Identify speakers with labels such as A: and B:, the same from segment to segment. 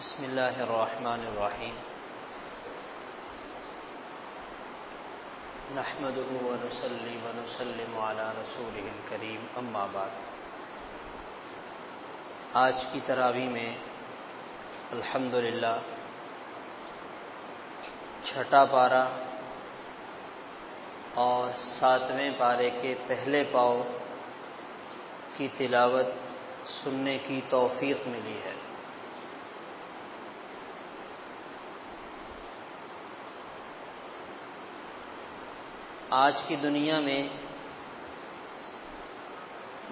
A: بسم اللہ الرحمن الرحیم نحمده ونصلی ونسلم علی رسولہ الکریم اما بعد۔ آج کی تراویح میں الحمدللہ چھٹا پارہ اور 7ویں پارے کے پہلے پاؤ کی تلاوت سننے کی توفیق ملی ہے۔ آج کی دنیا میں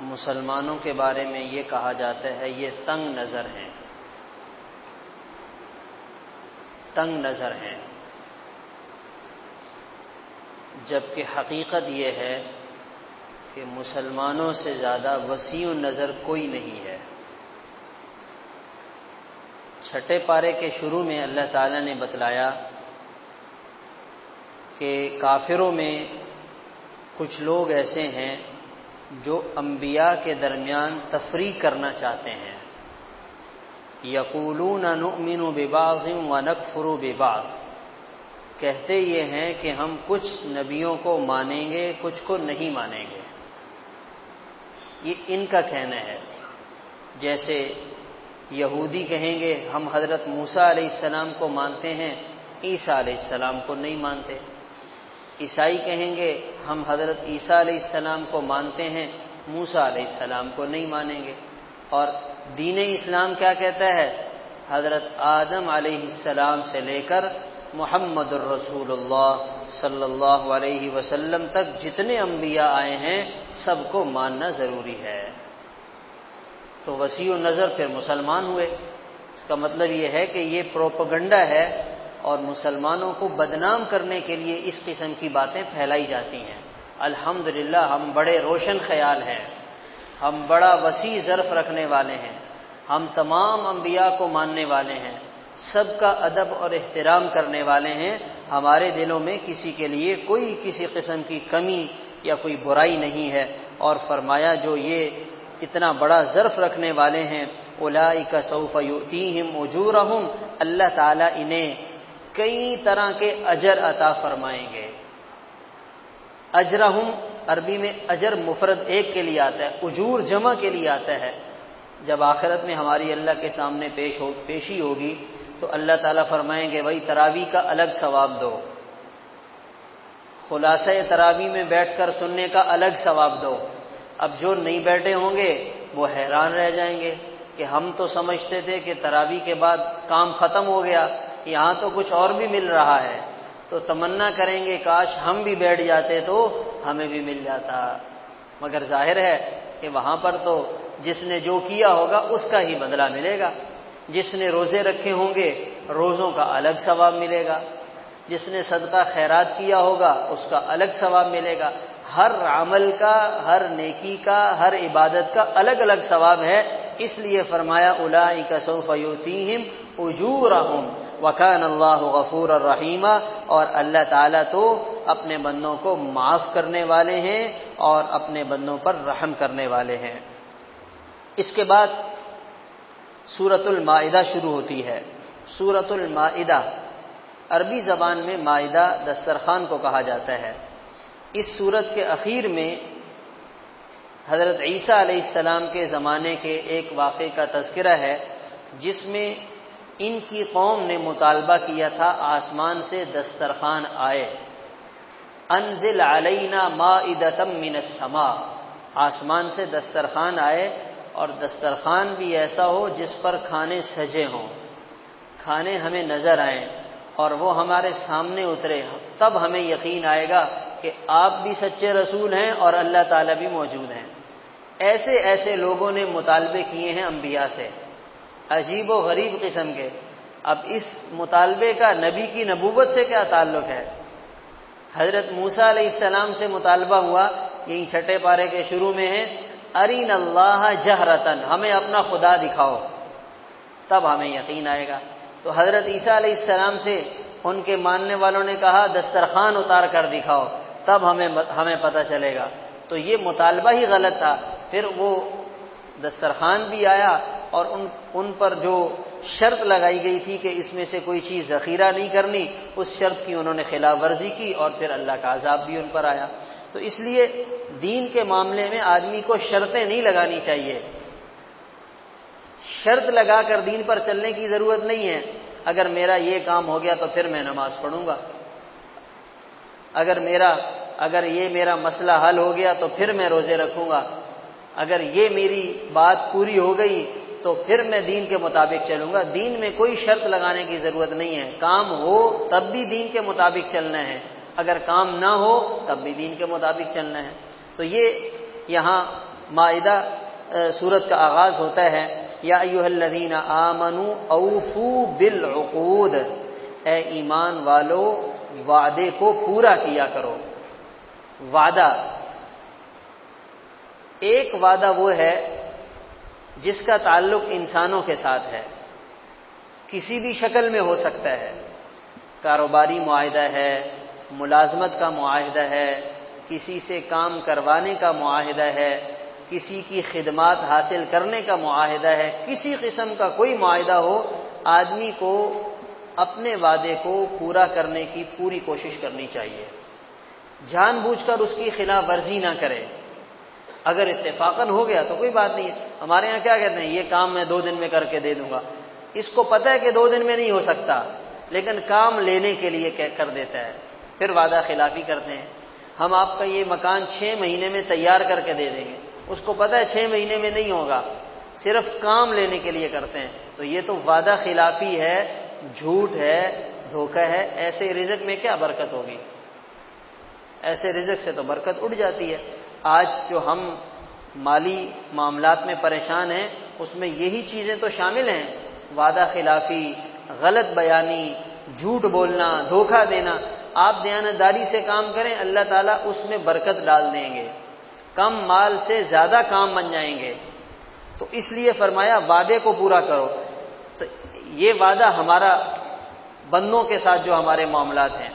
A: مسلمانوں کے بارے میں یہ کہا جاتا ہے یہ تنگ نظر ہیں، تنگ نظر ہیں، جبکہ حقیقت یہ ہے کہ مسلمانوں سے زیادہ وسیع نظر کوئی نہیں ہے۔ چھٹے پارے کے شروع میں اللہ تعالیٰ نے بتلایا کہ کافروں میں کچھ لوگ ایسے ہیں جو انبیاء کے درمیان تفریق کرنا چاہتے ہیں۔ یقولون نؤمن ببعض ونکفر ببعض، کہتے یہ ہیں کہ ہم کچھ نبیوں کو مانیں گے کچھ کو نہیں مانیں گے، یہ ان کا کہنا ہے۔ جیسے یہودی کہیں گے ہم حضرت موسیٰ علیہ السلام کو مانتے ہیں، عیسیٰ علیہ السلام کو نہیں مانتے۔ عیسائی کہیں گے ہم حضرت عیسیٰ علیہ السلام کو مانتے ہیں، موسیٰ علیہ السلام کو نہیں مانیں گے۔ اور دین اسلام کیا کہتا ہے؟ حضرت آدم علیہ السلام سے لے کر محمد الرسول اللہ صلی اللہ علیہ وسلم تک جتنے انبیاء آئے ہیں سب کو ماننا ضروری ہے۔ تو وسیع نظر پھر مسلمان ہوئے۔ اس کا مطلب یہ ہے کہ یہ پروپیگنڈا ہے اور مسلمانوں کو بدنام کرنے کے لیے اس قسم کی باتیں پھیلائی جاتی ہیں۔ الحمدللہ ہم بڑے روشن خیال ہیں، ہم بڑا وسیع ظرف رکھنے والے ہیں، ہم تمام انبیاء کو ماننے والے ہیں، سب کا ادب اور احترام کرنے والے ہیں، ہمارے دلوں میں کسی کے لیے کوئی کسی قسم کی کمی یا کوئی برائی نہیں ہے۔ اور فرمایا جو یہ اتنا بڑا ظرف رکھنے والے ہیں اولئک سوف یؤتیہم اجورہم، اللہ تعالیٰ انہیں کئی طرح کے اجر عطا فرمائیں گے۔ اجرہم عربی میں اجر مفرد ایک کے لیے آتا ہے، اجور جمع کے لیے آتا ہے۔ جب آخرت میں ہماری اللہ کے سامنے پیشی ہوگی تو اللہ تعالیٰ فرمائیں گے بھائی تراویح کا الگ ثواب دو، خلاصہ تراویح میں بیٹھ کر سننے کا الگ ثواب دو۔ اب جو نہیں بیٹھے ہوں گے وہ حیران رہ جائیں گے کہ ہم تو سمجھتے تھے کہ تراویح کے بعد کام ختم ہو گیا، یہاں تو کچھ اور بھی مل رہا ہے، تو تمنا کریں گے کاش ہم بھی بیٹھ جاتے تو ہمیں بھی مل جاتا۔ مگر ظاہر ہے کہ وہاں پر تو جس نے جو کیا ہوگا اس کا ہی بدلہ ملے گا۔ جس نے روزے رکھے ہوں گے روزوں کا الگ ثواب ملے گا، جس نے صدقہ خیرات کیا ہوگا اس کا الگ ثواب ملے گا۔ ہر عمل کا، ہر نیکی کا، ہر عبادت کا الگ الگ ثواب ہے۔ اس لیے فرمایا اولئک سوف یؤتیہم اجورہم وکان اللہ غفورا رحیما، اور اللہ تعالیٰ تو اپنے بندوں کو معاف کرنے والے ہیں اور اپنے بندوں پر رحم کرنے والے ہیں۔ اس کے بعد سورۃ المائدہ شروع ہوتی ہے۔ سورۃ المائدہ عربی زبان میں مائدہ دسترخوان کو کہا جاتا ہے۔ اس سورت کے اخیر میں حضرت عیسیٰ علیہ السلام کے زمانے کے ایک واقعے کا تذکرہ ہے جس میں ان کی قوم نے مطالبہ کیا تھا آسمان سے دسترخوان آئے، انزل علینا مائدۃ من السماء، آسمان سے دسترخوان آئے اور دسترخوان بھی ایسا ہو جس پر کھانے سجے ہوں، کھانے ہمیں نظر آئیں اور وہ ہمارے سامنے اترے، تب ہمیں یقین آئے گا کہ آپ بھی سچے رسول ہیں اور اللہ تعالیٰ بھی موجود ہیں۔ ایسے ایسے لوگوں نے مطالبے کیے ہیں انبیاء سے، عجیب و غریب قسم کے۔ اب اس مطالبے کا نبی کی نبوت سے کیا تعلق ہے؟ حضرت موسیٰ علیہ السلام سے مطالبہ ہوا، یہی چھٹے پارے کے شروع میں ہے، ارین اللہ جہرتن، ہمیں اپنا خدا دکھاؤ تب ہمیں یقین آئے گا۔ تو حضرت عیسیٰ علیہ السلام سے ان کے ماننے والوں نے کہا دسترخوان اتار کر دکھاؤ تب ہمیں پتہ چلے گا۔ تو یہ مطالبہ ہی غلط تھا۔ پھر وہ دسترخوان بھی آیا اور ان پر جو شرط لگائی گئی تھی کہ اس میں سے کوئی چیز ذخیرہ نہیں کرنی، اس شرط کی انہوں نے خلاف ورزی کی اور پھر اللہ کا عذاب بھی ان پر آیا۔ تو اس لیے دین کے معاملے میں آدمی کو شرطیں نہیں لگانی چاہیے، شرط لگا کر دین پر چلنے کی ضرورت نہیں ہے۔ اگر میرا یہ کام ہو گیا تو پھر میں نماز پڑھوں گا، اگر یہ میرا مسئلہ حل ہو گیا تو پھر میں روزے رکھوں گا، اگر یہ میری بات پوری ہو گئی تو پھر میں دین کے مطابق چلوں گا۔ دین میں کوئی شرط لگانے کی ضرورت نہیں ہے، کام ہو تب بھی دین کے مطابق چلنا ہے، اگر کام نہ ہو تب بھی دین کے مطابق چلنا ہے۔ تو یہ یہاں مائدہ سورت کا آغاز ہوتا ہے، یا ایھا الذین آمنوا اوفوا بالعقود، اے ایمان والو وعدے کو پورا کیا کرو۔ وعدہ، ایک وعدہ وہ ہے جس کا تعلق انسانوں کے ساتھ ہے، کسی بھی شکل میں ہو سکتا ہے، کاروباری معاہدہ ہے، ملازمت کا معاہدہ ہے، کسی سے کام کروانے کا معاہدہ ہے، کسی کی خدمات حاصل کرنے کا معاہدہ ہے، کسی قسم کا کوئی معاہدہ ہو، آدمی کو اپنے وعدے کو پورا کرنے کی پوری کوشش کرنی چاہیے، جان بوجھ کر اس کی خلاف ورزی نہ کرے۔ اگر اتفاقاً ہو گیا تو کوئی بات نہیں ہے، ہمارے یہاں کیا کہتے ہیں، یہ کام میں 2 دن میں کر کے دے دوں گا، اس کو پتہ ہے کہ 2 دن میں نہیں ہو سکتا، لیکن کام لینے کے لیے کر دیتا ہے، پھر وعدہ خلافی کرتے ہیں۔ ہم آپ کا یہ مکان 6 مہینے میں تیار کر کے دے دیں گے، اس کو پتہ ہے 6 مہینے میں نہیں ہوگا، صرف کام لینے کے لیے کرتے ہیں، تو یہ تو وعدہ خلافی ہے، جھوٹ ہے، دھوکہ ہے۔ ایسے رزق میں کیا برکت ہوگی؟ ایسے رزق سے تو برکت اڑ جاتی ہے۔ آج جو ہم مالی معاملات میں پریشان ہیں اس میں یہی چیزیں تو شامل ہیں، وعدہ خلافی، غلط بیانی، جھوٹ بولنا، دھوکہ دینا۔ آپ دیانتداری سے کام کریں، اللہ تعالیٰ اس میں برکت ڈال دیں گے، کم مال سے زیادہ کام بن جائیں گے۔ تو اس لیے فرمایا وعدے کو پورا کرو۔ تو یہ وعدہ ہمارا بندوں کے ساتھ جو ہمارے معاملات ہیں،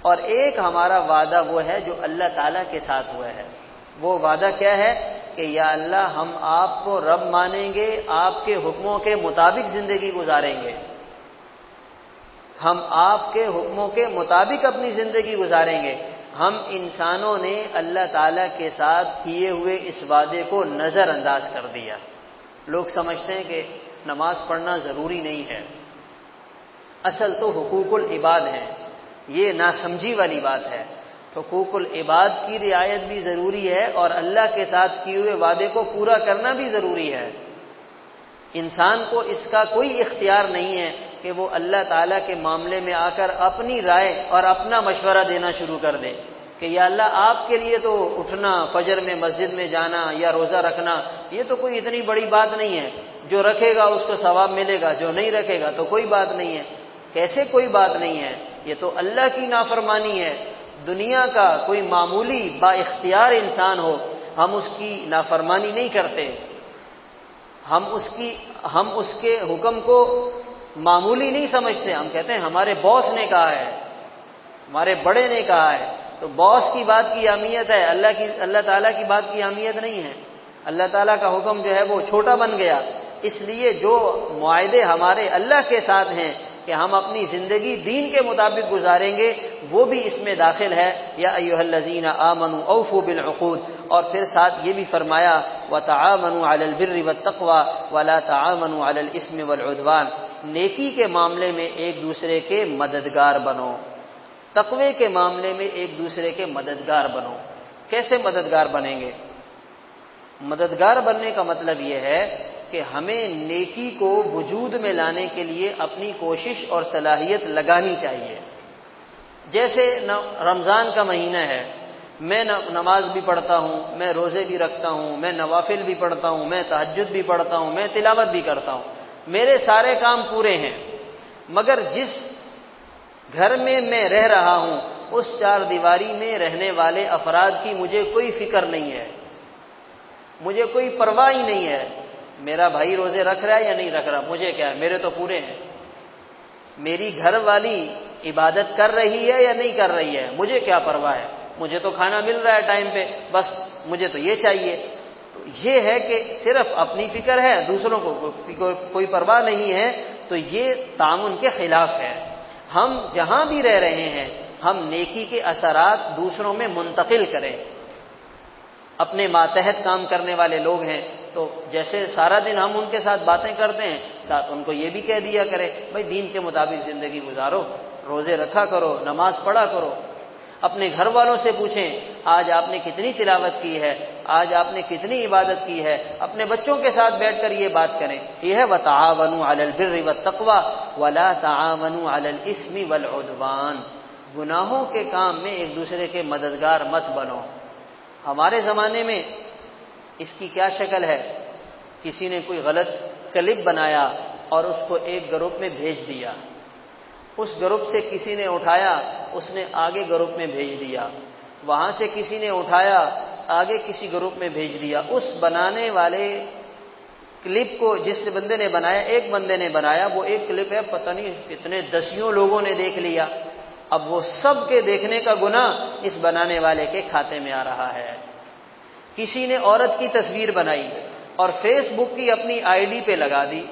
A: اور ایک ہمارا وعدہ وہ ہے جو اللہ تعالیٰ کے ساتھ ہوا ہے۔ وہ وعدہ کیا ہے کہ یا اللہ ہم آپ کو رب مانیں گے، آپ کے حکموں کے مطابق زندگی گزاریں گے، ہم آپ کے حکموں کے مطابق اپنی زندگی گزاریں گے۔ ہم انسانوں نے اللہ تعالیٰ کے ساتھ کیے ہوئے اس وعدے کو نظر انداز کر دیا۔ لوگ سمجھتے ہیں کہ نماز پڑھنا ضروری نہیں ہے، اصل تو حقوق العباد ہیں، یہ ناسمجھی والی بات ہے۔ حقوق العباد کی رعایت بھی ضروری ہے اور اللہ کے ساتھ کیے ہوئے وعدے کو پورا کرنا بھی ضروری ہے۔ انسان کو اس کا کوئی اختیار نہیں ہے کہ وہ اللہ تعالیٰ کے معاملے میں آ کر اپنی رائے اور اپنا مشورہ دینا شروع کر دے کہ یا اللہ آپ کے لیے تو اٹھنا، فجر میں مسجد میں جانا یا روزہ رکھنا یہ تو کوئی اتنی بڑی بات نہیں ہے، جو رکھے گا اس کو ثواب ملے گا، جو نہیں رکھے گا تو کوئی بات نہیں ہے۔ کیسے کوئی بات نہیں ہے؟ یہ تو اللہ کی نافرمانی ہے۔ دنیا کا کوئی معمولی با اختیار انسان ہو، ہم اس کی نافرمانی نہیں کرتے، ہم اس کے حکم کو معمولی نہیں سمجھتے، ہم کہتے ہیں ہمارے باس نے کہا ہے، ہمارے بڑے نے کہا ہے، تو باس کی بات کی اہمیت ہے، اللہ تعالیٰ کی بات کی اہمیت نہیں ہے۔ اللہ تعالیٰ کا حکم جو ہے وہ چھوٹا بن گیا۔ اس لیے جو معاہدے ہمارے اللہ کے ساتھ ہیں کہ ہم اپنی زندگی دین کے مطابق گزاریں گے، وہ بھی اس میں داخل ہے، یا ایھا الذین آمنوا اوفوا بالعقود۔ اور پھر ساتھ یہ بھی فرمایا وتعاونوا علی البر والتقوى ولا تعاونوا علی الاثم والعدوان، نیکی کے معاملے میں ایک دوسرے کے مددگار بنو، تقوی کے معاملے میں ایک دوسرے کے مددگار بنو۔ کیسے مددگار بنیں گے؟ مددگار بننے کا مطلب یہ ہے کہ ہمیں نیکی کو وجود میں لانے کے لیے اپنی کوشش اور صلاحیت لگانی چاہیے۔ جیسے رمضان کا مہینہ ہے، میں نماز بھی پڑھتا ہوں، میں روزے بھی رکھتا ہوں، میں نوافل بھی پڑھتا ہوں، میں تہجد بھی پڑھتا ہوں، میں تلاوت بھی کرتا ہوں، میرے سارے کام پورے ہیں، مگر جس گھر میں میں رہ رہا ہوں اس 4 دیواری میں رہنے والے افراد کی مجھے کوئی فکر نہیں ہے، مجھے کوئی پرواہ ہی نہیں ہے، میرا بھائی روزے رکھ رہا ہے یا نہیں رکھ رہا، مجھے کیا ہے، میرے تو پورے ہیں، میری گھر والی عبادت کر رہی ہے یا نہیں کر رہی ہے، مجھے کیا پرواہ ہے، مجھے تو کھانا مل رہا ہے ٹائم پہ، بس مجھے تو یہ چاہیے۔ تو یہ ہے کہ صرف اپنی فکر ہے، دوسروں کو کوئی پرواہ نہیں ہے، تو یہ تعاون کے خلاف ہے۔ ہم جہاں بھی رہ رہے ہیں ہم نیکی کے اثرات دوسروں میں منتقل کریں۔ اپنے ماتحت کام کرنے والے لوگ ہیں تو جیسے سارا دن ہم ان کے ساتھ باتیں کرتے ہیں، ساتھ ان کو یہ بھی کہہ دیا کرے بھائی دین کے مطابق زندگی گزارو، روزے رکھا کرو، نماز پڑھا کرو۔ اپنے گھر والوں سے پوچھیں آج آپ نے کتنی تلاوت کی ہے، آج آپ نے کتنی عبادت کی ہے، اپنے بچوں کے ساتھ بیٹھ کر یہ بات کریں۔ یہ ہے وَتَعَاوَنُوا عَلَى الْبِرِّ وَالتَّقْوَىٰ وَلَا تَعَاوَنُوا عَلَى الْإِثْمِ وَالْعُدْوَانِ۔ گناہوں کے کام میں ایک دوسرے کے مددگار مت بنو۔ ہمارے زمانے میں اس کی کیا شکل ہے؟ کسی نے کوئی غلط کلپ بنایا اور اس کو ایک گروپ میں بھیج دیا، اس گروپ سے کسی نے اٹھایا، اس نے آگے گروپ میں بھیج دیا، وہاں سے کسی نے اٹھایا آگے کسی گروپ میں بھیج دیا۔ اس بنانے والے کلپ کو جس بندے نے بنایا، ایک بندے نے بنایا، وہ ایک کلپ ہے پتہ نہیں کتنے دسیوں لوگوں نے دیکھ لیا، اب وہ سب کے دیکھنے کا گناہ اس بنانے والے کے کھاتے میں آ رہا ہے۔ کسی نے عورت کی تصویر بنائی اور فیس بک کی اپنی آئی ڈی پہ لگا دی،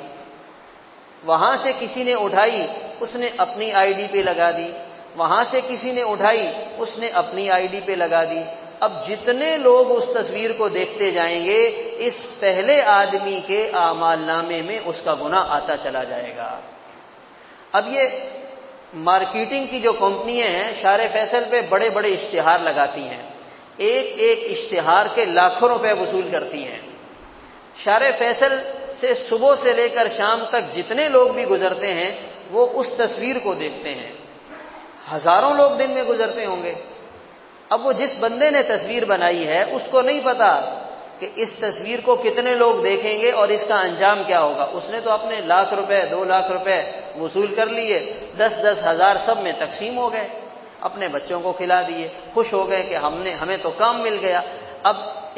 A: وہاں سے کسی نے اٹھائی اس نے اپنی آئی ڈی پہ لگا دی، وہاں سے کسی نے اٹھائی اس نے اپنی آئی ڈی پہ لگا دی۔ اب جتنے لوگ اس تصویر کو دیکھتے جائیں گے اس پہلے آدمی کے اعمال نامے میں اس کا گناہ آتا چلا جائے گا۔ اب یہ مارکیٹنگ کی جو کمپنیاں ہیں شار فیصل پہ بڑے بڑے اشتہار لگاتی ہیں، ایک ایک اشتہار کے لاکھوں روپے وصول کرتی ہیں۔ شار فیصل سے صبح سے لے کر شام تک جتنے لوگ بھی گزرتے ہیں وہ اس تصویر کو دیکھتے ہیں، ہزاروں لوگ دن میں گزرتے ہوں گے۔ اب وہ جس بندے نے تصویر بنائی ہے اس کو نہیں پتا کہ اس تصویر کو کتنے لوگ دیکھیں گے اور اس کا انجام کیا ہوگا۔ اس نے تو اپنے لاکھ روپے 2 لاکھ روپے وصول کر لیے، 10-10 ہزار سب میں تقسیم ہو گئے، اپنے بچوں کو کھلا دیے، خوش ہو گئے کہ ہمیں تو کام مل گیا۔ اب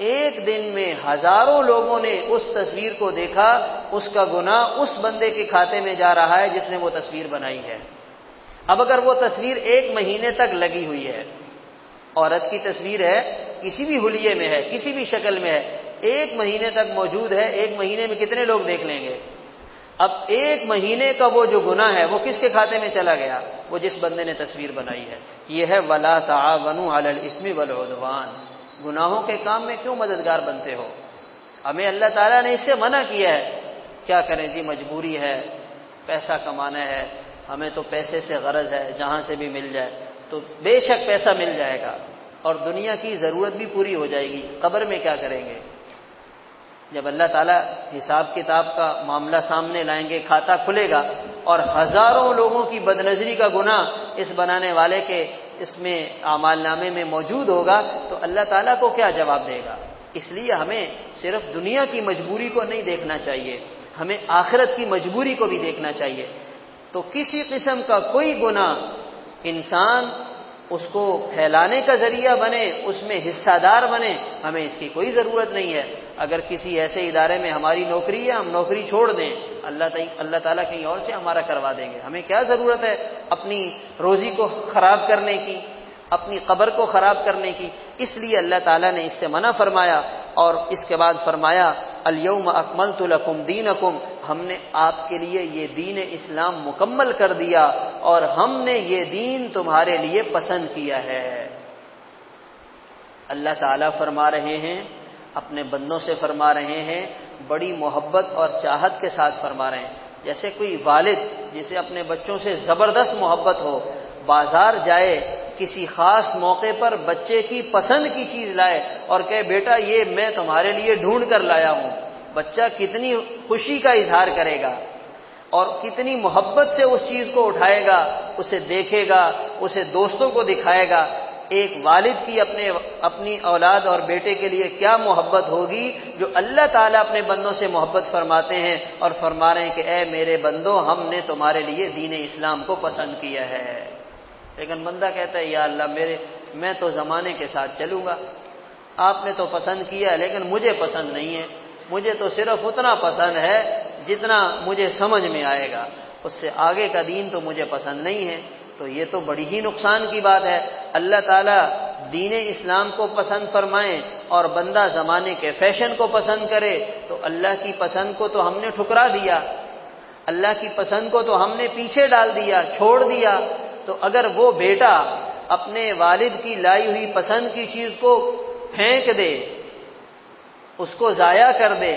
A: ایک دن میں ہزاروں لوگوں نے اس تصویر کو دیکھا، اس کا گناہ اس بندے کے کھاتے میں جا رہا ہے جس نے وہ تصویر بنائی ہے۔ اب اگر وہ تصویر 1 مہینے تک لگی ہوئی ہے، عورت کی تصویر ہے، کسی بھی حلیے میں ہے، کسی بھی شکل میں ہے، 1 مہینے تک موجود ہے، 1 مہینے میں کتنے لوگ دیکھ لیں گے؟ اب 1 مہینے کا وہ جو گناہ ہے وہ کس کے کھاتے میں چلا گیا؟ وہ جس بندے نے تصویر بنائی ہے۔ یہ ہے وَلَا تَعَاوَنُوا عَلَى الْإِثْمِ وَالْعُدْوَانِ۔ گناہوں کے کام میں کیوں مددگار بنتے ہو؟ ہمیں اللہ تعالیٰ نے اس سے منع کیا ہے۔ کیا کریں جی، مجبوری ہے، پیسہ کمانا ہے، ہمیں تو پیسے سے غرض ہے، جہاں سے بھی مل جائے تو بے شک پیسہ مل جائے گا اور دنیا کی ضرورت بھی پوری ہو جائے گی، قبر میں کیا کریں گے؟ جب اللہ تعالیٰ حساب کتاب کا معاملہ سامنے لائیں گے، کھاتا کھلے گا اور ہزاروں لوگوں کی بدنظری کا گناہ اس بنانے والے کے اس میں اعمال نامے میں موجود ہوگا تو اللہ تعالیٰ کو کیا جواب دے گا؟ اس لیے ہمیں صرف دنیا کی مجبوری کو نہیں دیکھنا چاہیے، ہمیں آخرت کی مجبوری کو بھی دیکھنا چاہیے۔ تو کسی قسم کا کوئی گناہ انسان اس کو پھیلانے کا ذریعہ بنے، اس میں حصہ دار بنے، ہمیں اس کی کوئی ضرورت نہیں ہے۔ اگر کسی ایسے ادارے میں ہماری نوکری ہے، ہم نوکری چھوڑ دیں، اللہ تعالیٰ کہیں اور سے ہمارا کروا دیں گے، ہمیں کیا ضرورت ہے اپنی روزی کو خراب کرنے کی، اپنی قبر کو خراب کرنے کی؟ اس لیے اللہ تعالیٰ نے اس سے منع فرمایا اور اس کے بعد فرمایا الیوم اکملت لکم دینکم، ہم نے آپ کے لیے یہ دین اسلام مکمل کر دیا اور ہم نے یہ دین تمہارے لیے پسند کیا ہے۔ اللہ تعالیٰ فرما رہے ہیں، اپنے بندوں سے فرما رہے ہیں، بڑی محبت اور چاہت کے ساتھ فرما رہے ہیں۔ جیسے کوئی والد جسے اپنے بچوں سے زبردست محبت ہو، بازار جائے، کسی خاص موقع پر بچے کی پسند کی چیز لائے اور کہے بیٹا یہ میں تمہارے لیے ڈھونڈ کر لایا ہوں، بچہ کتنی خوشی کا اظہار کرے گا اور کتنی محبت سے اس چیز کو اٹھائے گا، اسے دیکھے گا، اسے دوستوں کو دکھائے گا۔ ایک والد کی اپنی اولاد اور بیٹے کے لیے کیا محبت ہوگی جو اللہ تعالیٰ اپنے بندوں سے محبت فرماتے ہیں اور فرما رہے ہیں کہ اے میرے بندوں ہم نے تمہارے لیے دین اسلام کو پسند کیا ہے۔ لیکن بندہ کہتا ہے یا اللہ میں تو زمانے کے ساتھ چلوں گا، آپ نے تو پسند کیا لیکن مجھے پسند نہیں ہے، مجھے تو صرف اتنا پسند ہے جتنا مجھے سمجھ میں آئے گا، اس سے آگے کا دین تو مجھے پسند نہیں ہے۔ تو یہ تو بڑی ہی نقصان کی بات ہے۔ اللہ تعالیٰ دین اسلام کو پسند فرمائیں اور بندہ زمانے کے فیشن کو پسند کرے تو اللہ کی پسند کو تو ہم نے ٹھکرا دیا، اللہ کی پسند کو تو ہم نے پیچھے ڈال دیا، چھوڑ دیا۔ تو اگر وہ بیٹا اپنے والد کی لائی ہوئی پسند کی چیز کو پھینک دے، اس کو ضائع کر دے،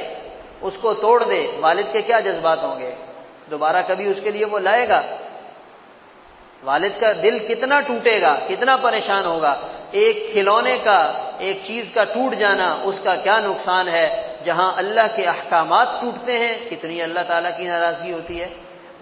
A: اس کو توڑ دے، والد کے کیا جذبات ہوں گے؟ دوبارہ کبھی اس کے لیے وہ لائے گا؟ والد کا دل کتنا ٹوٹے گا، کتنا پریشان ہوگا۔ ایک کھلونے کا، ایک چیز کا ٹوٹ جانا، اس کا کیا نقصان ہے۔ جہاں اللہ کے احکامات ٹوٹتے ہیں کتنی اللہ تعالیٰ کی ناراضگی ہوتی ہے،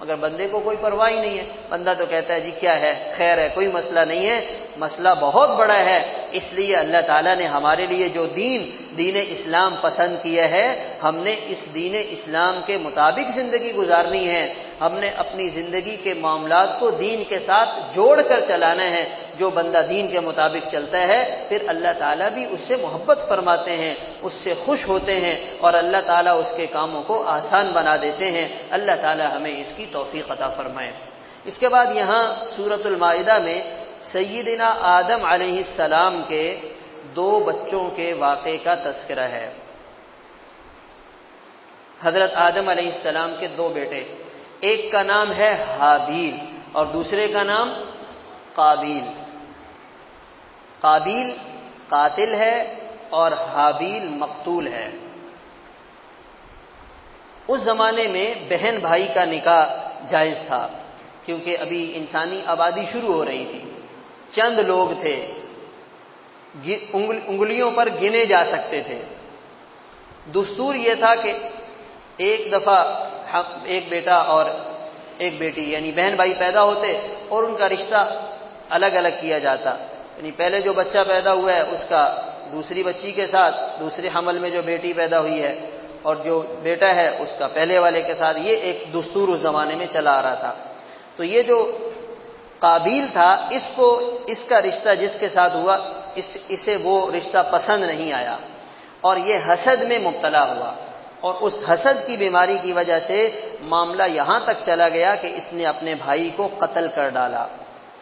A: مگر بندے کو کوئی پرواہ ہی نہیں ہے۔ بندہ تو کہتا ہے جی کیا ہے، خیر ہے، کوئی مسئلہ نہیں ہے۔ مسئلہ بہت بڑا ہے، اس لیے اللہ تعالیٰ نے ہمارے لیے جو دین اسلام پسند کیا ہے، ہم نے اس دین اسلام کے مطابق زندگی گزارنی ہے۔ ہم نے اپنی زندگی کے معاملات کو دین کے ساتھ جوڑ کر چلانا ہے۔ جو بندہ دین کے مطابق چلتا ہے پھر اللہ تعالیٰ بھی اس سے محبت فرماتے ہیں، اس سے خوش ہوتے ہیں اور اللہ تعالیٰ اس کے کاموں کو آسان بنا دیتے ہیں۔ اللہ تعالیٰ ہمیں اس کی توفیق عطا فرمائے۔ اس کے بعد یہاں سورۃ المائدہ میں سیدنا آدم علیہ السلام کے 2 بچوں کے واقعے کا تذکرہ ہے۔ حضرت آدم علیہ السلام کے 2 بیٹے، ایک کا نام ہے حابیل اور دوسرے کا نام قابیل۔ قابیل قاتل ہے اور حابیل مقتول ہے۔ اس زمانے میں بہن بھائی کا نکاح جائز تھا، کیونکہ ابھی انسانی آبادی شروع ہو رہی تھی، چند لوگ تھے، انگلیوں پر گنے جا سکتے تھے۔ دستور یہ تھا کہ ایک دفعہ ایک بیٹا اور ایک بیٹی یعنی بہن بھائی پیدا ہوتے اور ان کا رشتہ الگ الگ کیا جاتا، یعنی پہلے جو بچہ پیدا ہوا ہے اس کا دوسری بچی کے ساتھ، دوسرے حمل میں جو بیٹی پیدا ہوئی ہے اور جو بیٹا ہے اس کا پہلے والے کے ساتھ، یہ ایک دستور اس زمانے میں چلا آ رہا تھا۔ تو یہ جو قابیل تھا، اس کا رشتہ جس کے ساتھ ہوا، اسے وہ رشتہ پسند نہیں آیا اور یہ حسد میں مبتلا ہوا، اور اس حسد کی بیماری کی وجہ سے معاملہ یہاں تک چلا گیا کہ اس نے اپنے بھائی کو قتل کر ڈالا،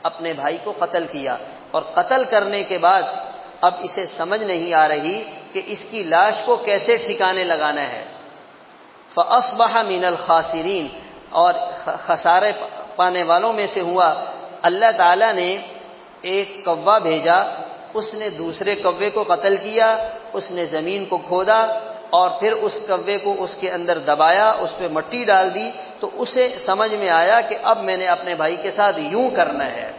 A: اپنے بھائی کو قتل کیا، اور قتل کرنے کے بعد اب اسے سمجھ نہیں آ رہی کہ اس کی لاش کو کیسے ٹھکانے لگانا ہے۔ فَأَصْبَحَ مِنَ الْخَاسِرِينَ، اور خسارے پانے والوں میں سے ہوا۔ اللہ تعالیٰ نے ایک کوا بھیجا، اس نے دوسرے کوے کو قتل کیا، اس نے زمین کو کھودا اور پھر اس کوے کو اس کے اندر دبایا، اس پہ مٹی ڈال دی، تو اسے سمجھ میں آیا کہ اب میں نے اپنے بھائی کے ساتھ یوں کرنا ہے،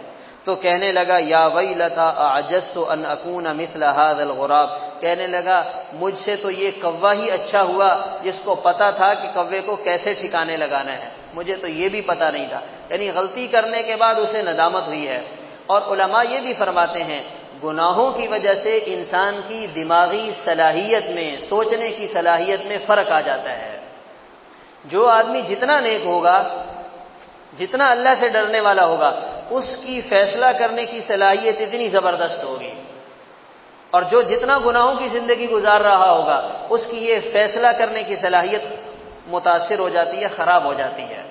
A: تو کہنے لگا یا ویلتا اعجزت ان اکون مثل هذا الغراب، کہنے لگا مجھ سے تو یہ کوا ہی اچھا ہوا جس کو پتا تھا کہ کوے کو کیسے ٹھکانے لگانا ہے، مجھے تو یہ بھی پتا نہیں تھا۔ یعنی غلطی کرنے کے بعد اسے ندامت ہوئی ہے۔ اور علماء یہ بھی فرماتے ہیں گناہوں کی وجہ سے انسان کی دماغی صلاحیت میں، سوچنے کی صلاحیت میں فرق آ جاتا ہے۔ جو آدمی جتنا نیک ہوگا، جتنا اللہ سے ڈرنے والا ہوگا، اس کی فیصلہ کرنے کی صلاحیت اتنی زبردست ہوگی، اور جو جتنا گناہوں کی زندگی گزار رہا ہوگا اس کی یہ فیصلہ کرنے کی صلاحیت متاثر ہو جاتی ہے، خراب ہو جاتی ہے۔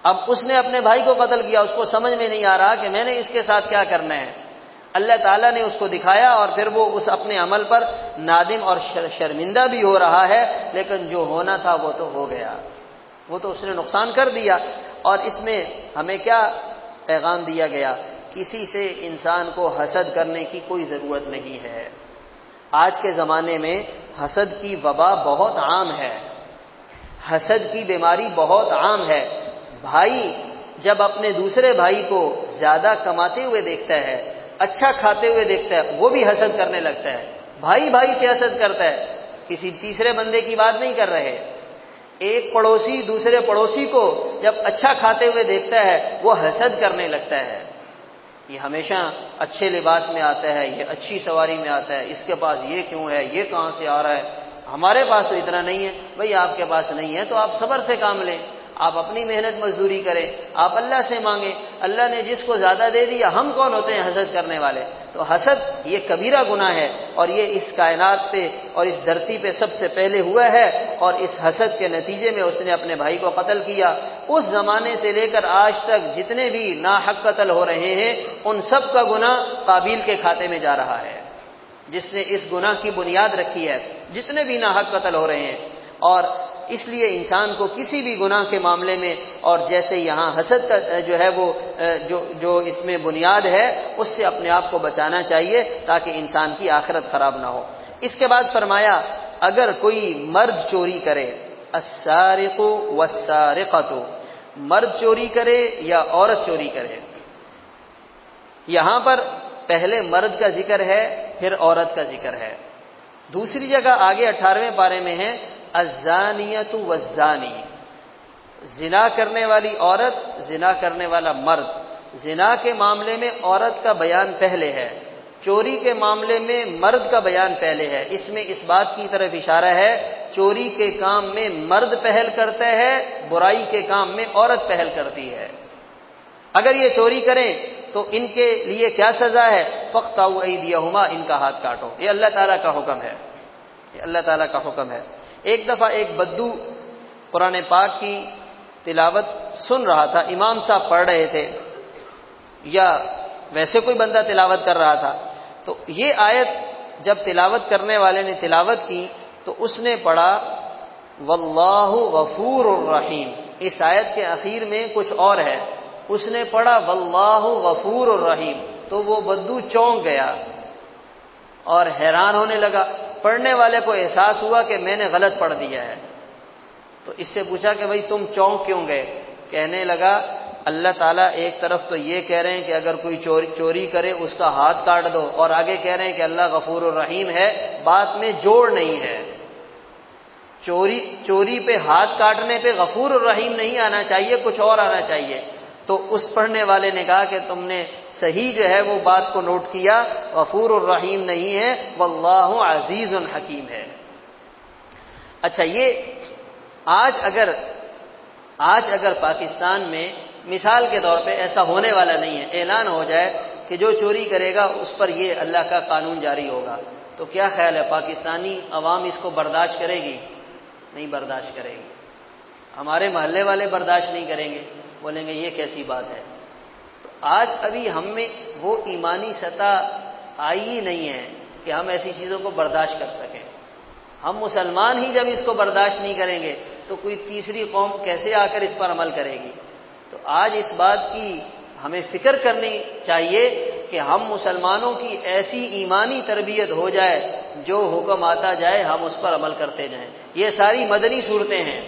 A: اب اس نے اپنے بھائی کو قتل کیا، اس کو سمجھ میں نہیں آ رہا کہ میں نے اس کے ساتھ کیا کرنا ہے۔ اللہ تعالیٰ نے اس کو دکھایا اور پھر وہ اس اپنے عمل پر نادم اور شرمندہ بھی ہو رہا ہے، لیکن جو ہونا تھا وہ تو ہو گیا، وہ تو اس نے نقصان کر دیا۔ اور اس میں ہمیں کیا پیغام دیا گیا؟ کسی سے انسان کو حسد کرنے کی کوئی ضرورت نہیں ہے۔ آج کے زمانے میں حسد کی وبا بہت عام ہے، حسد کی بیماری بہت عام ہے۔ بھائی جب اپنے دوسرے بھائی کو زیادہ کماتے ہوئے دیکھتا ہے، اچھا کھاتے ہوئے دیکھتا ہے، وہ بھی حسد کرنے لگتا ہے۔ بھائی بھائی سے حسد کرتا ہے، کسی تیسرے بندے کی بات نہیں کر رہے۔ ایک پڑوسی دوسرے پڑوسی کو جب اچھا کھاتے ہوئے دیکھتا ہے وہ حسد کرنے لگتا ہے، یہ ہمیشہ اچھے لباس میں آتا ہے، یہ اچھی سواری میں آتا ہے، اس کے پاس یہ کیوں ہے، یہ کہاں سے آ رہا ہے، ہمارے پاس تو اتنا نہیں ہے۔ بھئی آپ کے پاس نہیں ہے تو آپ صبر سے کام لیں، آپ اپنی محنت مزدوری کریں، آپ اللہ سے مانگیں، اللہ نے جس کو زیادہ دے دیا، ہم کون ہوتے ہیں حسد کرنے والے؟ تو حسد یہ کبیرہ گناہ ہے، اور یہ اس کائنات پہ اور اس دھرتی پہ سب سے پہلے ہوا ہے، اور اس حسد کے نتیجے میں اس نے اپنے بھائی کو قتل کیا۔ اس زمانے سے لے کر آج تک جتنے بھی ناحق قتل ہو رہے ہیں، ان سب کا گناہ قابیل کے کھاتے میں جا رہا ہے، جس نے اس گناہ کی بنیاد رکھی ہے، جتنے بھی ناحق قتل ہو رہے ہیں۔ اور اس لیے انسان کو کسی بھی گناہ کے معاملے میں، اور جیسے یہاں حسد کا جو ہے وہ جو اس میں بنیاد ہے، اس سے اپنے آپ کو بچانا چاہیے تاکہ انسان کی آخرت خراب نہ ہو۔ اس کے بعد فرمایا اگر کوئی مرد چوری کرے، السارق والسارقۃ، مرد چوری کرے یا عورت چوری کرے، یہاں پر پہلے مرد کا ذکر ہے، پھر عورت کا ذکر ہے۔ دوسری جگہ آگے 18ویں پارے میں ہے الزانیۃ والزانی، زنا کرنے والی عورت، زنا کرنے والا مرد۔ زنا کے معاملے میں عورت کا بیان پہلے ہے، چوری کے معاملے میں مرد کا بیان پہلے ہے۔ اس میں اس بات کی طرف اشارہ ہے چوری کے کام میں مرد پہل کرتا ہے، برائی کے کام میں عورت پہل کرتی ہے۔ اگر یہ چوری کریں تو ان کے لیے کیا سزا ہے؟ فَاقْطَعُوا أَيْدِيَهُمَا، ان کا ہاتھ کاٹو۔ یہ اللہ تعالیٰ کا حکم ہے، یہ اللہ تعالیٰ کا حکم ہے۔ ایک دفعہ ایک بدو قرآن پاک کی تلاوت سن رہا تھا، امام صاحب پڑھ رہے تھے یا ویسے کوئی بندہ تلاوت کر رہا تھا، تو یہ آیت جب تلاوت کرنے والے نے تلاوت کی تو اس نے پڑھا واللہ غفور الرحیم۔ اس آیت کے اخیر میں کچھ اور ہے، اس نے پڑھا واللہ غفور الرحیم، تو وہ بدو چونک گیا اور حیران ہونے لگا۔ پڑھنے والے کو احساس ہوا کہ میں نے غلط پڑھ دیا ہے، تو اس سے پوچھا کہ بھائی تم چونک کیوں گئے؟ کہنے لگا اللہ تعالیٰ ایک طرف تو یہ کہہ رہے ہیں کہ اگر کوئی چوری کرے اس کا ہاتھ کاٹ دو، اور آگے کہہ رہے ہیں کہ اللہ غفور الرحیم ہے، بات میں جوڑ نہیں ہے۔ چوری پہ ہاتھ کاٹنے پہ غفور الرحیم نہیں آنا چاہیے، کچھ اور آنا چاہیے۔ تو اس پڑھنے والے نے کہا کہ تم نے صحیح جو ہے وہ بات کو نوٹ کیا، غفور الرحیم نہیں ہے، واللہ عزیز حکیم ہے۔ اچھا، یہ آج اگر پاکستان میں مثال کے طور پہ ایسا ہونے والا نہیں ہے، اعلان ہو جائے کہ جو چوری کرے گا اس پر یہ اللہ کا قانون جاری ہوگا، تو کیا خیال ہے پاکستانی عوام اس کو برداشت کرے گی؟ نہیں برداشت کرے گی۔ ہمارے محلے والے برداشت نہیں کریں گے، بولیں گے یہ کیسی بات ہے۔ تو آج ابھی ہم میں وہ ایمانی سطح آئی ہی نہیں ہے کہ ہم ایسی چیزوں کو برداشت کر سکیں۔ ہم مسلمان ہی جب اس کو برداشت نہیں کریں گے تو کوئی تیسری قوم کیسے آ کر اس پر عمل کرے گی؟ تو آج اس بات کی ہمیں فکر کرنی چاہیے کہ ہم مسلمانوں کی ایسی ایمانی تربیت ہو جائے، جو حکم آتا جائے ہم اس پر عمل کرتے جائیں۔ یہ ساری مدنی صورتیں ہیں،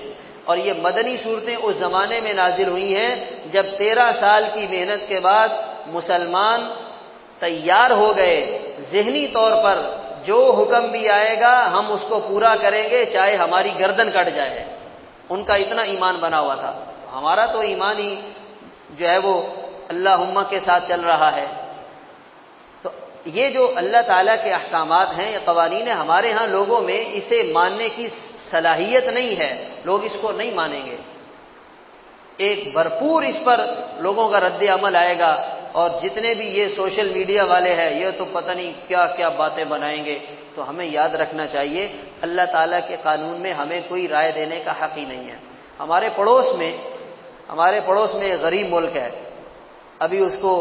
A: اور یہ مدنی صورتیں اس زمانے میں نازل ہوئی ہیں جب 13 سال کی محنت کے بعد مسلمان تیار ہو گئے، ذہنی طور پر جو حکم بھی آئے گا ہم اس کو پورا کریں گے چاہے ہماری گردن کٹ جائے۔ ان کا اتنا ایمان بنا ہوا تھا۔ ہمارا تو ایمان ہی جو ہے وہ اللہم کے ساتھ چل رہا ہے۔ تو یہ جو اللہ تعالیٰ کے احکامات ہیں، یہ قوانین ہیں، ہمارے ہاں لوگوں میں اسے ماننے کی صلاحیت نہیں ہے، لوگ اس کو نہیں مانیں گے۔ ایک بھرپور اس پر لوگوں کا رد عمل آئے گا، اور جتنے بھی یہ سوشل میڈیا والے ہیں یہ تو پتہ نہیں کیا کیا باتیں بنائیں گے۔ تو ہمیں یاد رکھنا چاہیے اللہ تعالیٰ کے قانون میں ہمیں کوئی رائے دینے کا حق ہی نہیں ہے۔ ہمارے پڑوس میں ایک غریب ملک ہے، ابھی اس کو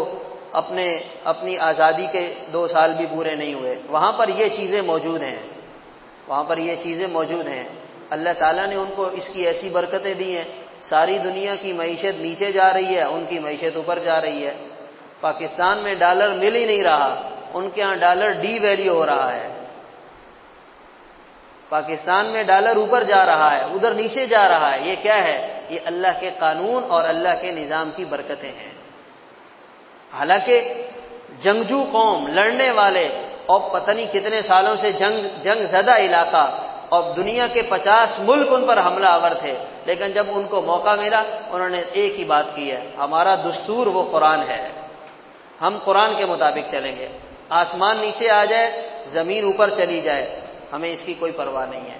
A: اپنی آزادی کے 2 سال بھی پورے نہیں ہوئے، وہاں پر یہ چیزیں موجود ہیں، اللہ تعالیٰ نے ان کو اس کی ایسی برکتیں دی ہیں، ساری دنیا کی معیشت نیچے جا رہی ہے، ان کی معیشت اوپر جا رہی ہے۔ پاکستان میں ڈالر مل ہی نہیں رہا، ان کے ہاں ڈالر ڈی ویلیو ہو رہا ہے۔ پاکستان میں ڈالر اوپر جا رہا ہے، ادھر نیچے جا رہا ہے۔ یہ کیا ہے؟ یہ اللہ کے قانون اور اللہ کے نظام کی برکتیں ہیں۔ حالانکہ جنگجو قوم، لڑنے والے، اور پتہ نہیں کتنے سالوں سے جنگ زدہ علاقہ، اور دنیا کے 50 ملک ان پر حملہ آور تھے، لیکن جب ان کو موقع ملا انہوں نے ایک ہی بات کی ہے، ہمارا دستور وہ قرآن ہے، ہم قرآن کے مطابق چلیں گے، آسمان نیچے آ جائے، زمین اوپر چلی جائے، ہمیں اس کی کوئی پرواہ نہیں ہے۔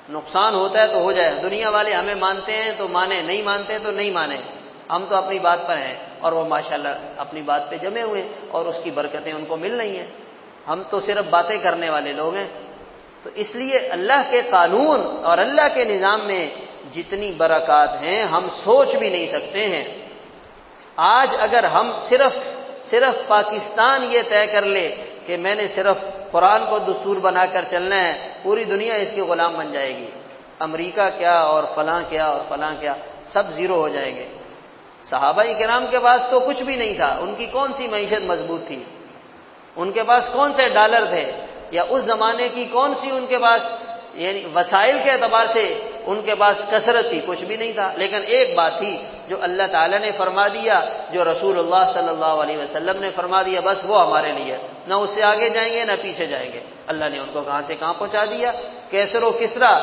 A: نقصان ہوتا ہے تو ہو جائے، دنیا والے ہمیں مانتے ہیں تو مانے، نہیں مانتے ہیں تو نہیں مانے، ہم تو اپنی بات پر ہیں اور وہ ماشاءاللہ اپنی بات پہ جمے ہوئے ہیں اور اس کی برکتیں ان کو مل رہی ہیں، ہم تو صرف باتیں کرنے والے لوگ ہیں۔ تو اس لیے اللہ کے قانون اور اللہ کے نظام میں جتنی برکات ہیں ہم سوچ بھی نہیں سکتے ہیں۔ آج اگر ہم صرف پاکستان یہ طے کر لے کہ میں نے صرف قرآن کو دستور بنا کر چلنا ہے، پوری دنیا اس کی غلام بن جائے گی، امریکہ کیا اور فلاں کیا اور فلاں کیا، سب زیرو ہو جائیں گے۔ صحابہ کرام کے پاس تو کچھ بھی نہیں تھا، ان کی کون سی معیشت مضبوط تھی، ان کے پاس کون سے ڈالر تھے، یا اس زمانے کی کون سی ان کے پاس یعنی وسائل کے اعتبار سے ان کے پاس کثرت تھی، کچھ بھی نہیں تھا، لیکن ایک بات تھی جو اللہ تعالیٰ نے فرما دیا، جو رسول اللہ صلی اللہ علیہ وسلم نے فرما دیا، بس وہ ہمارے لیے، نہ اس سے آگے جائیں گے نہ پیچھے جائیں گے۔ اللہ نے ان کو کہاں سے کہاں پہنچا دیا۔ کیسر و کسرا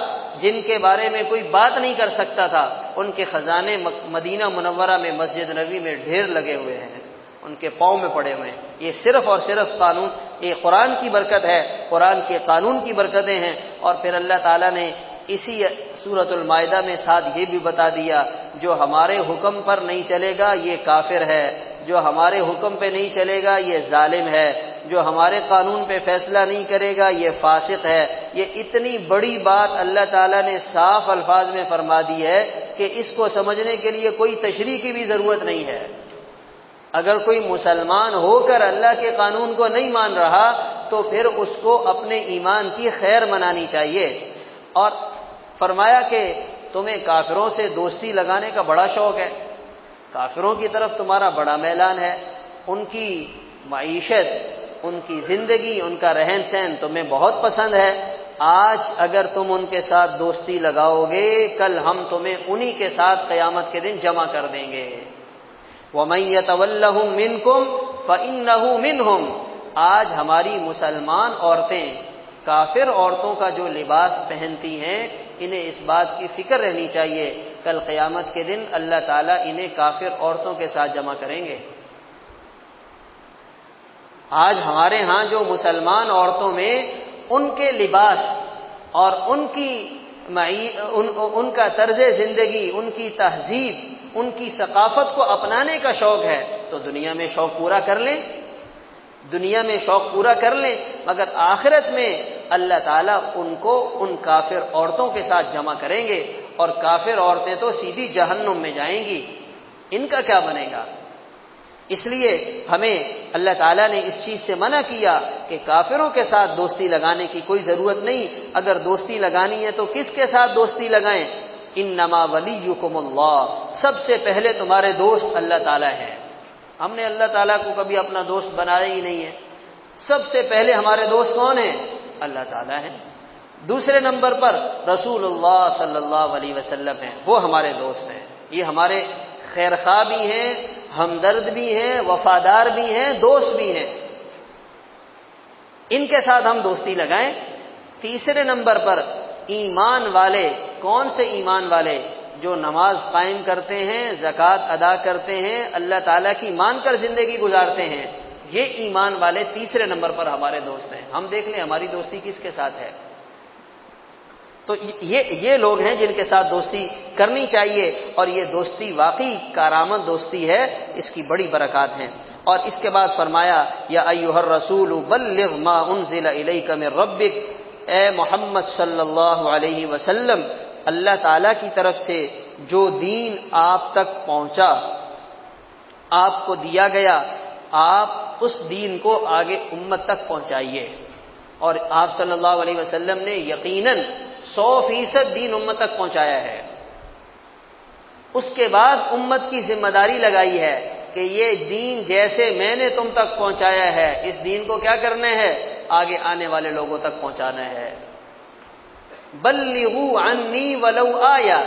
A: جن کے بارے میں کوئی بات نہیں کر سکتا تھا، ان کے خزانے مدینہ منورہ میں مسجد نبوی میں ڈھیر لگے ہوئے ہیں، ان کے پاؤں میں پڑے ہوئے ہیں۔ یہ صرف اور صرف قانون، یہ قرآن کی برکت ہے، قرآن کے قانون کی برکتیں ہیں۔ اور پھر اللہ تعالیٰ نے اسی سورۃ المائدہ میں ساتھ یہ بھی بتا دیا، جو ہمارے حکم پر نہیں چلے گا یہ کافر ہے، جو ہمارے حکم پہ نہیں چلے گا یہ ظالم ہے، جو ہمارے قانون پہ فیصلہ نہیں کرے گا یہ فاسق ہے۔ یہ اتنی بڑی بات اللہ تعالیٰ نے صاف الفاظ میں فرما دی ہے کہ اس کو سمجھنے کے لیے کوئی تشریح کی بھی ضرورت نہیں ہے۔ اگر کوئی مسلمان ہو کر اللہ کے قانون کو نہیں مان رہا تو پھر اس کو اپنے ایمان کی خیر منانی چاہیے۔ اور فرمایا کہ تمہیں کافروں سے دوستی لگانے کا بڑا شوق ہے، کافروں کی طرف تمہارا بڑا میلان ہے، ان کی معیشت، ان کی زندگی، ان کا رہن سہن تمہیں بہت پسند ہے۔ آج اگر تم ان کے ساتھ دوستی لگاؤ گے، کل ہم تمہیں انہی کے ساتھ قیامت کے دن جمع کر دیں گے۔ وَمَن يَتَوَلَّهُم مِّنكُمْ فَإِنَّهُ مِنْهُمْ۔ آج ہماری مسلمان عورتیں کافر عورتوں کا جو لباس پہنتی ہیں، انہیں اس بات کی فکر رہنی چاہیے کل قیامت کے دن اللہ تعالیٰ انہیں کافر عورتوں کے ساتھ جمع کریں گے۔ آج ہمارے ہاں جو مسلمان عورتوں میں ان کے لباس اور ان کا طرز زندگی، ان کی تہذیب، ان کی ثقافت کو اپنانے کا شوق ہے تو دنیا میں شوق پورا کر لیں، دنیا میں شوق پورا کر لیں، مگر آخرت میں اللہ تعالیٰ ان کو ان کافر عورتوں کے ساتھ جمع کریں گے، اور کافر عورتیں تو سیدھی جہنم میں جائیں گی، ان کا کیا بنے گا؟ اس لیے ہمیں اللہ تعالیٰ نے اس چیز سے منع کیا کہ کافروں کے ساتھ دوستی لگانے کی کوئی ضرورت نہیں۔ اگر دوستی لگانی ہے تو کس کے ساتھ دوستی لگائیں؟ انما ولیکم اللہ، سب سے پہلے تمہارے دوست اللہ تعالیٰ ہیں۔ ہم نے اللہ تعالیٰ کو کبھی اپنا دوست بنایا ہی نہیں ہے، سب سے پہلے ہمارے دوست کون ہیں؟ اللہ تعالیٰ ہیں۔ دوسرے نمبر پر رسول اللہ صلی اللہ علیہ وسلم ہیں، وہ ہمارے دوست ہیں، یہ ہمارے خیرخواہ بھی ہیں، ہمدرد بھی ہیں، وفادار بھی ہیں، دوست بھی ہیں، ان کے ساتھ ہم دوستی لگائیں۔ تیسرے نمبر پر ایمان والے، کون سے ایمان والے؟ جو نماز قائم کرتے ہیں، زکوٰۃ ادا کرتے ہیں، اللہ تعالیٰ کی مان کر زندگی گزارتے ہیں، یہ ایمان والے تیسرے نمبر پر ہمارے دوست ہیں۔ ہم دیکھ لیں ہماری دوستی کس کے ساتھ ہے۔ تو یہ لوگ ہیں جن کے ساتھ دوستی کرنی چاہیے، اور یہ دوستی واقعی کارآمد دوستی ہے، اس کی بڑی برکات ہیں۔ اور اس کے بعد فرمایا یا ایھا الرسول بلغ ما انزل الیک من ربک، اے محمد صلی اللہ علیہ وسلم، اللہ تعالیٰ کی طرف سے جو دین آپ تک پہنچا، آپ کو دیا گیا، آپ اس دین کو آگے امت تک پہنچائیے۔ اور آپ صلی اللہ علیہ وسلم نے یقیناً 100% دین امت تک پہنچایا ہے۔ اس کے بعد امت کی ذمہ داری لگائی ہے کہ یہ دین جیسے میں نے تم تک پہنچایا ہے، اس دین کو کیا کرنا ہے؟ آگے آنے والے لوگوں تک پہنچانا ہے۔ بلغوا عنی ولو آیہ،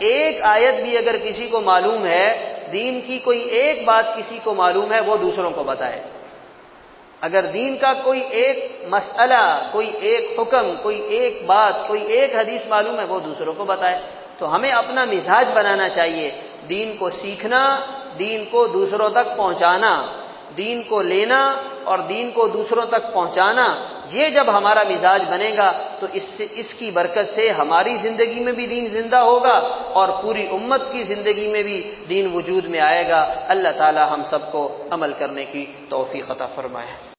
A: ایک آیت بھی اگر کسی کو معلوم ہے، دین کی کوئی ایک بات کسی کو معلوم ہے، وہ دوسروں کو بتائے۔ اگر دین کا کوئی ایک مسئلہ، کوئی ایک حکم، کوئی ایک بات، کوئی ایک حدیث معلوم ہے، وہ دوسروں کو بتائے۔ تو ہمیں اپنا مزاج بنانا چاہیے، دین کو سیکھنا، دین کو دوسروں تک پہنچانا۔ دین کو لینا اور دین کو دوسروں تک پہنچانا، یہ جب ہمارا مزاج بنے گا تو اس کی برکت سے ہماری زندگی میں بھی دین زندہ ہوگا اور پوری امت کی زندگی میں بھی دین وجود میں آئے گا۔ اللہ تعالی ہم سب کو عمل کرنے کی توفیق عطا فرمائے۔